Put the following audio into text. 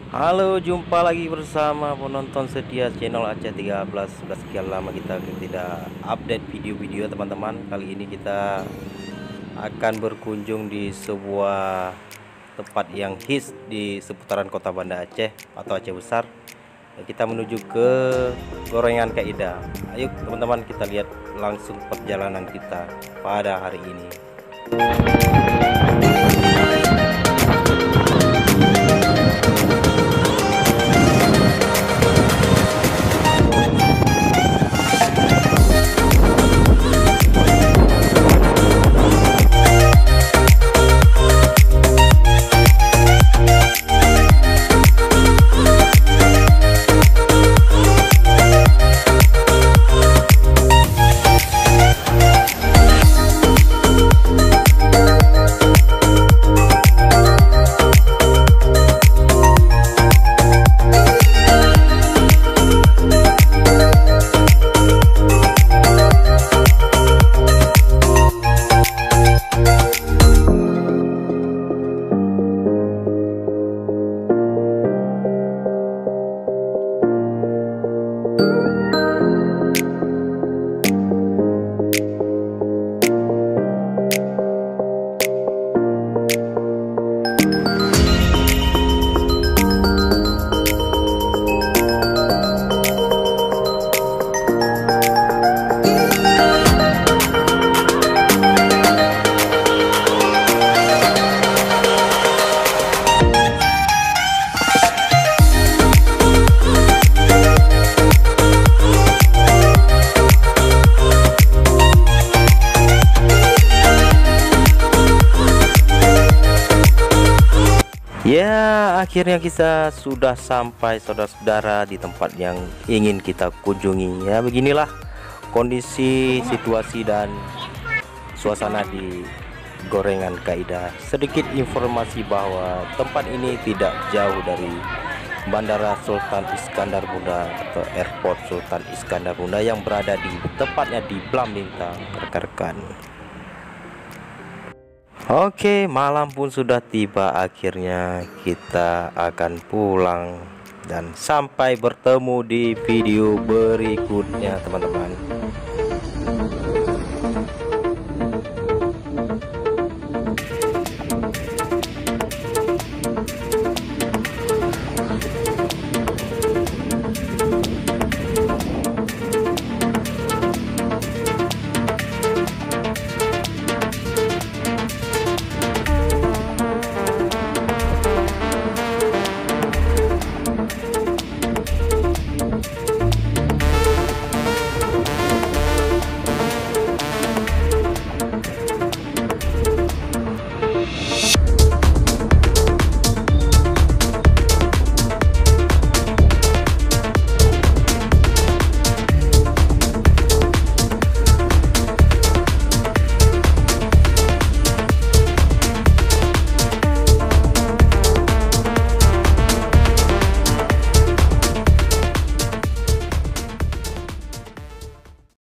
Halo, jumpa lagi bersama penonton setia channel Aceh 13. Sudah sekian lama kita tidak update video-video teman-teman. Kali ini kita akan berkunjung di sebuah tempat yang hits di seputaran kota Banda Aceh atau Aceh Besar. Kita menuju ke Gorengan Kaidah. Ayo teman-teman, kita lihat langsung perjalanan kita pada hari ini. Ya, akhirnya kita sudah sampai saudara-saudara di tempat yang ingin kita kunjungi. Ya, beginilah kondisi, situasi dan suasana di Gorengan Kaidah. Sedikit informasi bahwa tempat ini tidak jauh dari Bandara Sultan Iskandar Muda atau Airport Sultan Iskandar Muda yang berada di tepatnya di Blam Bintang, rekan-rekan. Oke, malam pun sudah tiba, akhirnya kita akan pulang dan sampai bertemu di video berikutnya teman-teman.